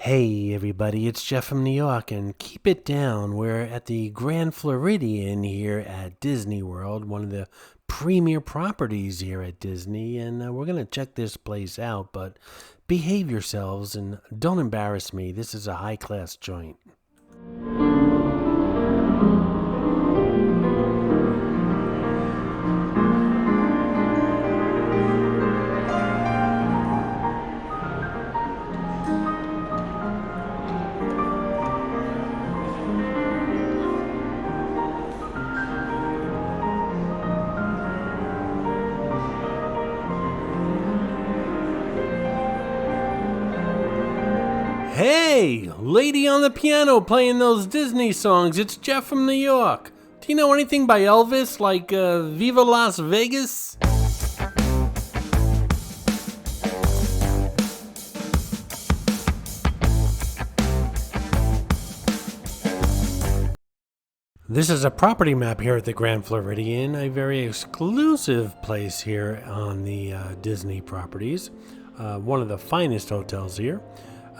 Hey everybody, it's Jeff from New York, and keep it down. We're at the Grand Floridian here at Disney World, one of the premier properties here at Disney, and we're going to check this place out, but behave yourselves and don't embarrass me. This is a high-class joint. Hey, lady on the piano playing those Disney songs. It's Jeff from New York. Do you know anything by Elvis, like Viva Las Vegas? This is a property map here at the Grand Floridian, a very exclusive place here on the Disney properties. One of the finest hotels here.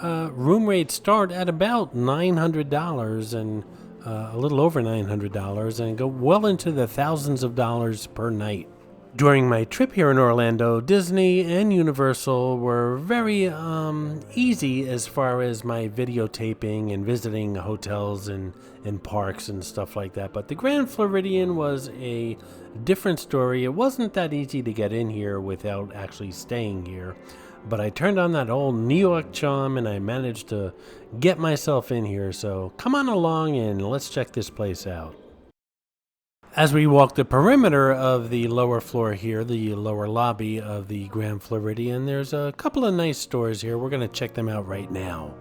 Room rates start at about $900 and a little over $900 and go well into the thousands of dollars per night. During my trip here in Orlando, Disney and Universal were very easy as far as my videotaping and visiting hotels and parks and stuff like that. But the Grand Floridian was a different story. It wasn't that easy to get in here without actually staying here. But I turned on that old New York charm and I managed to get myself in here. So come on along and let's check this place out. As we walk the perimeter of the lower floor here, the lower lobby of the Grand Floridian, there's a couple of nice stores here. We're going to check them out right now.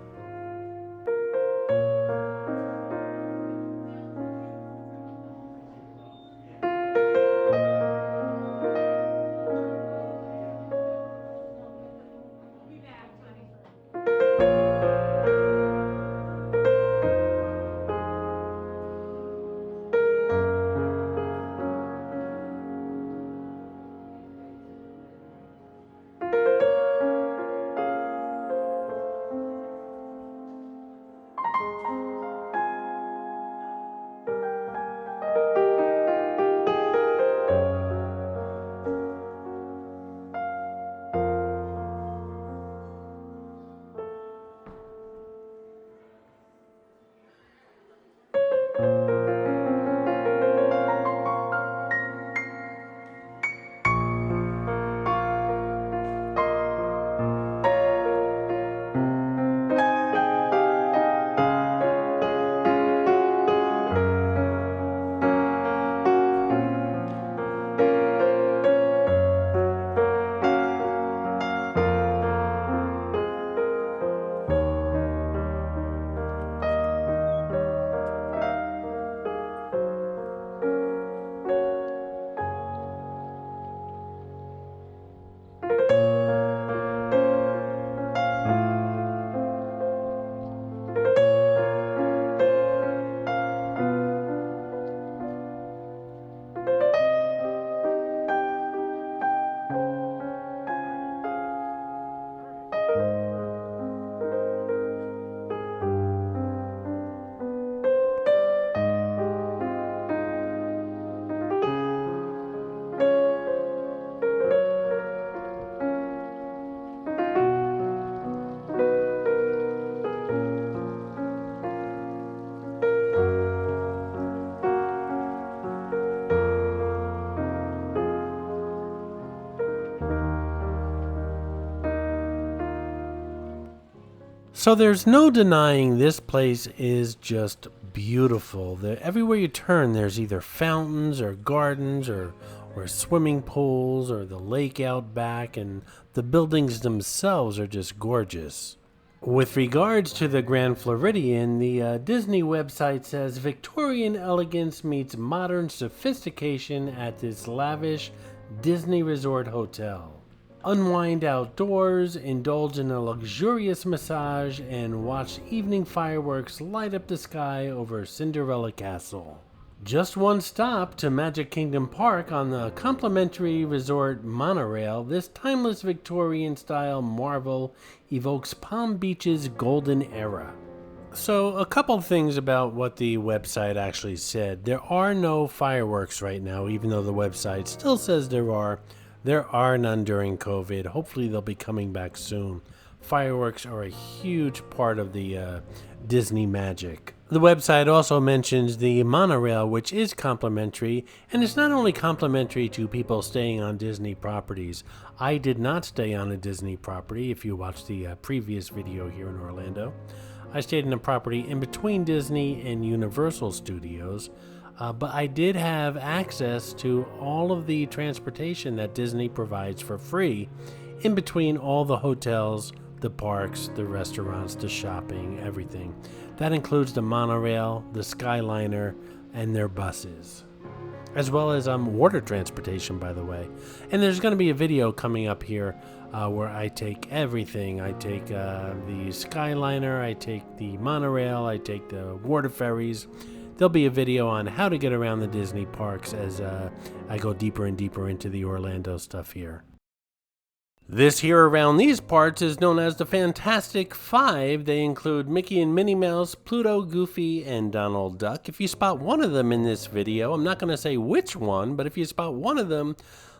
So there's no denying this place is just beautiful. Everywhere you turn, there's either fountains or gardens or swimming pools or the lake out back, and the buildings themselves are just gorgeous. With regards to the Grand Floridian, the Disney website says Victorian elegance meets modern sophistication at this lavish Disney resort hotel. Unwind outdoors, indulge in a luxurious massage, and watch evening fireworks light up the sky over Cinderella Castle. Just one stop to Magic Kingdom Park on the complimentary resort monorail. This timeless Victorian style marvel evokes Palm Beach's golden era. So, a couple things about what the website actually said. There are no fireworks right now, even though the website still says there are. There are none during COVID. Hopefully, they'll be coming back soon. Fireworks are a huge part of the Disney magic. The website also mentions the monorail, which is complimentary, and it's not only complimentary to people staying on Disney properties. I did not stay on a Disney property, if you watched the previous video here in Orlando. I stayed in a property in between Disney and Universal Studios, but I did have access to all of the transportation that Disney provides for free in between all the hotels, the parks, the restaurants, the shopping, everything. That includes the monorail, the Skyliner, and their buses, as well as water transportation, by the way. And there's going to be a video coming up here where I take everything. I take the Skyliner, I take the monorail, I take the water ferries. There'll be a video on how to get around the Disney parks as I go deeper and deeper into the Orlando stuff here. This here around these parts is known as the Fantastic Five. They include Mickey and Minnie Mouse, Pluto, Goofy, and Donald Duck. If you spot one of them in this video, I'm not going to say which one, but if you spot one of them,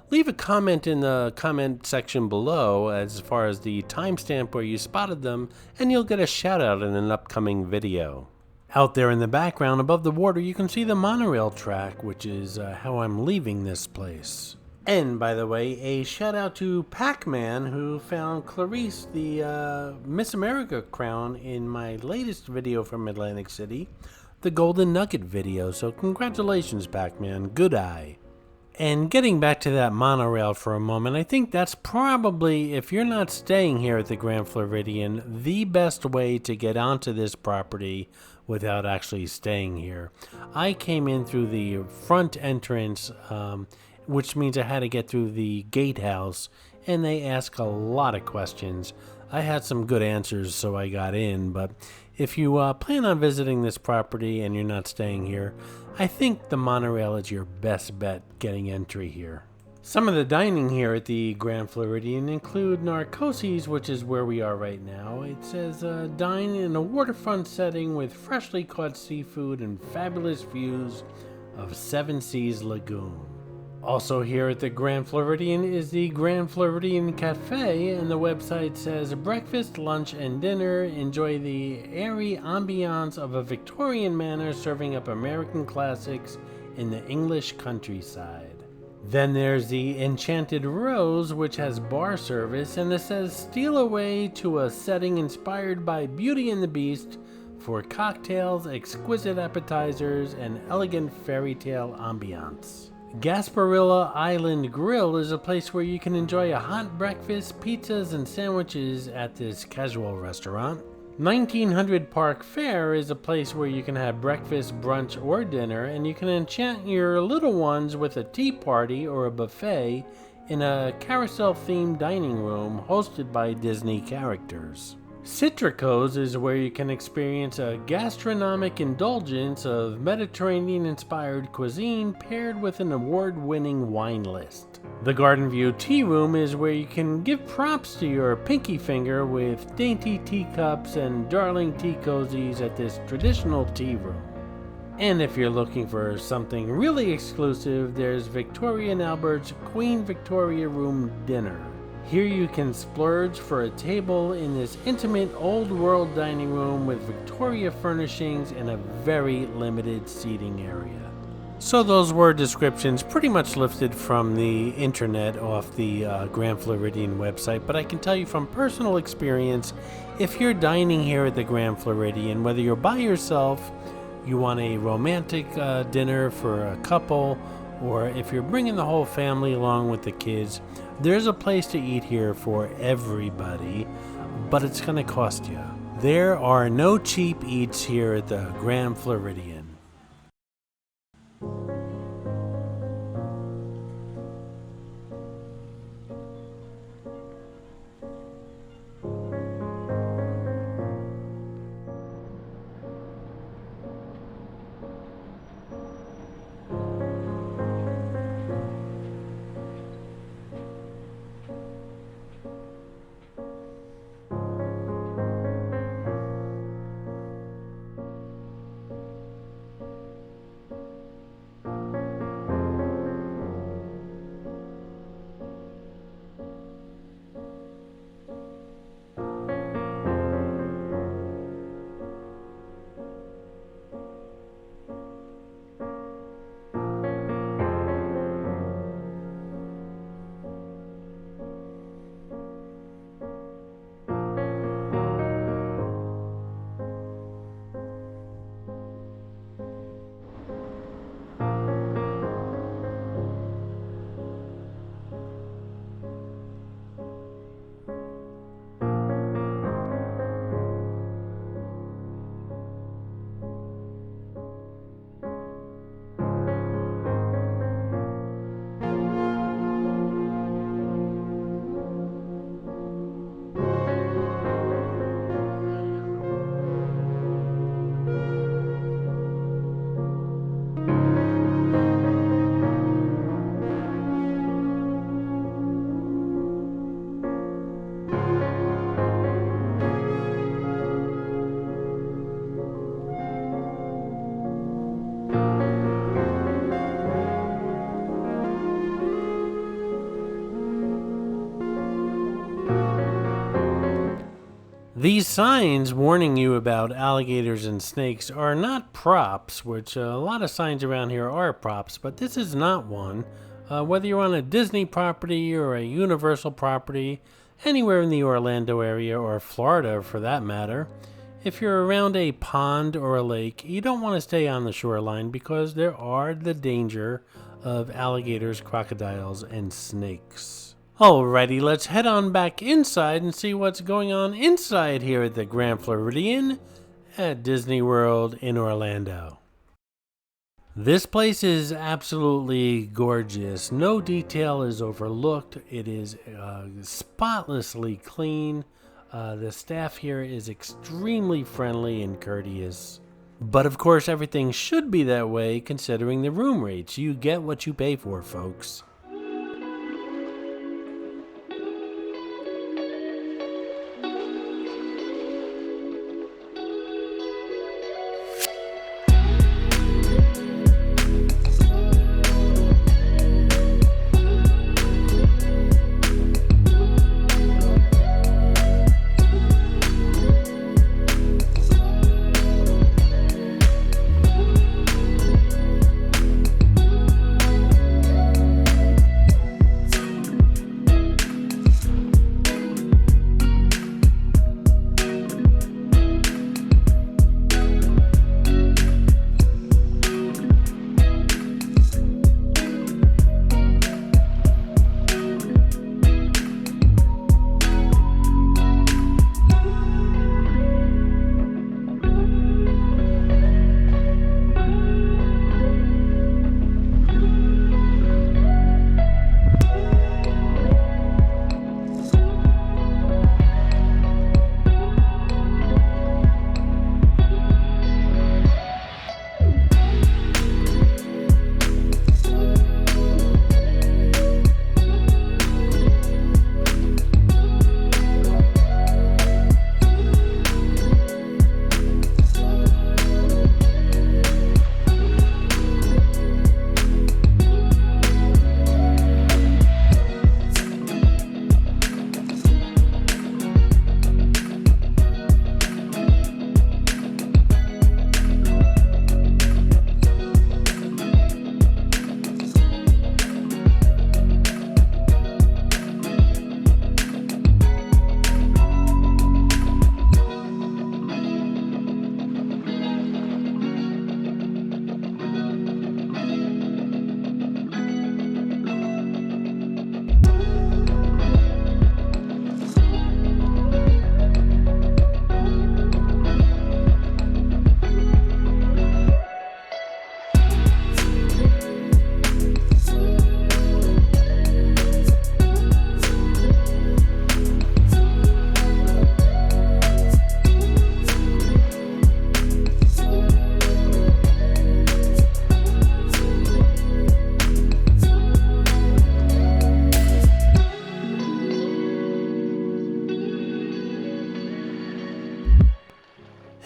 leave a comment in the comment section below as far as the timestamp where you spotted them, and you'll get a shout out in an upcoming video. Out there in the background above the water, you can see the monorail track, which is how I'm leaving this place. And, by the way, a shout out to Pac-Man, who found Clarice the Miss America crown in my latest video from Atlantic City, the Golden Nugget video. So congratulations, Pac-Man. Good eye. And getting back to that monorail for a moment, I think that's probably, if you're not staying here at the Grand Floridian, the best way to get onto this property without actually staying here. I came in through the front entrance, which means I had to get through the gatehouse, and they ask a lot of questions. I had some good answers, so I got in, but if you plan on visiting this property and you're not staying here, I think the monorail is your best bet getting entry here. Some of the dining here at the Grand Floridian include Narcosis, which is where we are right now. It says, dine in a waterfront setting with freshly caught seafood and fabulous views of Seven Seas Lagoon. Also here at the Grand Floridian is the Grand Floridian Cafe, and the website says breakfast, lunch, and dinner. Enjoy the airy ambiance of a Victorian manor serving up American classics in the English countryside. Then there's the Enchanted Rose, which has bar service, and it says steal away to a setting inspired by Beauty and the Beast for cocktails, exquisite appetizers, and elegant fairy tale ambiance. Gasparilla Island Grill is a place where you can enjoy a hot breakfast, pizzas, and sandwiches at this casual restaurant. 1900 Park Fair is a place where you can have breakfast, brunch, or dinner, and you can enchant your little ones with a tea party or a buffet in a carousel-themed dining room hosted by Disney characters. Citricos is where you can experience a gastronomic indulgence of Mediterranean-inspired cuisine paired with an award-winning wine list. The Garden View Tea Room is where you can give props to your pinky finger with dainty teacups and darling tea cozies at this traditional tea room. And if you're looking for something really exclusive, there's Victoria and Albert's Queen Victoria Room Dinner. Here you can splurge for a table in this intimate old world dining room with Victoria furnishings and a very limited seating area. So those were descriptions pretty much lifted from the internet off the Grand Floridian website, but I can tell you from personal experience, if you're dining here at the Grand Floridian, whether you're by yourself, you want a romantic dinner for a couple, or if you're bringing the whole family along with the kids, there's a place to eat here for everybody, but it's going to cost you. There are no cheap eats here at the Grand Floridian. These signs warning you about alligators and snakes are not props, which a lot of signs around here are props, but this is not one. Whether you're on a Disney property or a Universal property, anywhere in the Orlando area or Florida for that matter, if you're around a pond or a lake, you don't want to stay on the shoreline because there are the danger of alligators, crocodiles, and snakes. Alrighty, let's head on back inside and see what's going on inside here at the Grand Floridian at Disney World in Orlando. This place is absolutely gorgeous. No detail is overlooked. It is spotlessly clean. The staff here is extremely friendly and courteous. But of course, everything should be that way considering the room rates. You get what you pay for, folks.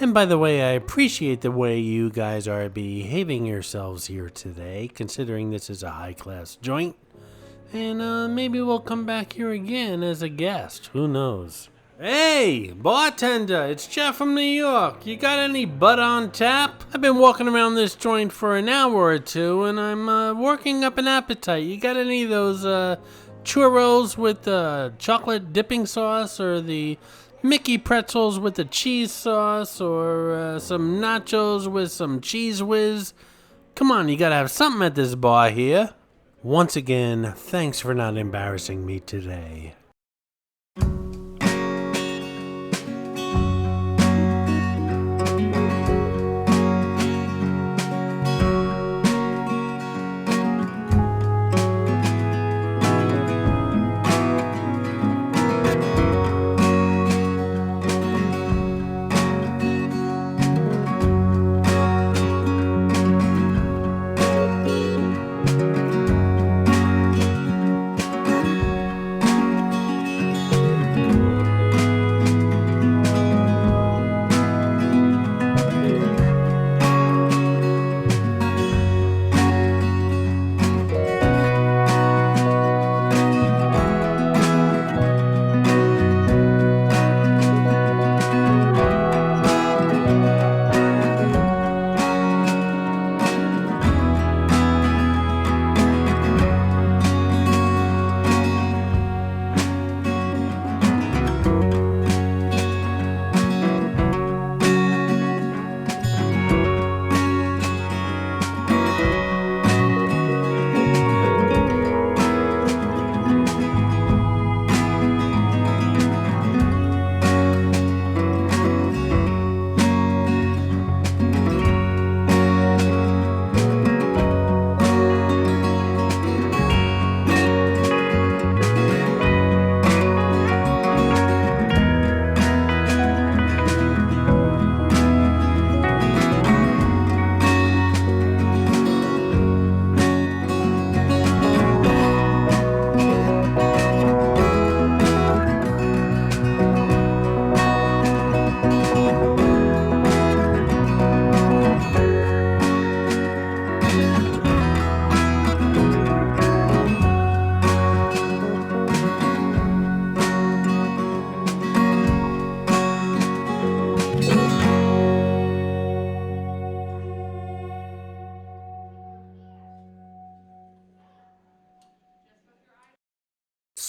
And by the way, I appreciate the way you guys are behaving yourselves here today, considering this is a high-class joint. And maybe we'll come back here again as a guest. Who knows? Hey, bartender, it's Jeff from New York. You got any bud on tap? I've been walking around this joint for an hour or two, and I'm working up an appetite. You got any of those churros with chocolate dipping sauce, or the Mickey pretzels with the cheese sauce, or some nachos with some cheese whiz? Come on, you gotta have something at this bar here. Once again, thanks for not embarrassing me today.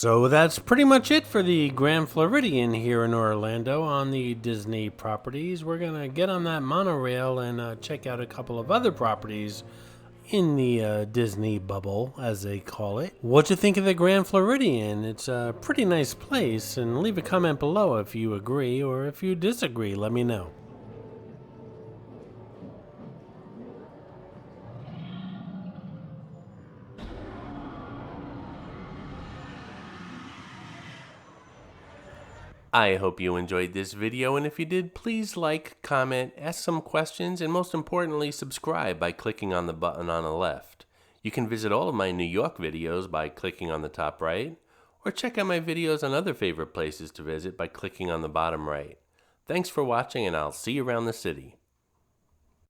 So that's pretty much it for the Grand Floridian here in Orlando on the Disney properties. We're going to get on that monorail and check out a couple of other properties in the Disney bubble, as they call it. What'd you think of the Grand Floridian? It's a pretty nice place, and leave a comment below if you agree or if you disagree. Let me know. I hope you enjoyed this video, and if you did, please like, comment, ask some questions, and most importantly, subscribe by clicking on the button on the left. You can visit all of my New York videos by clicking on the top right, or check out my videos on other favorite places to visit by clicking on the bottom right. Thanks for watching, and I'll see you around the city.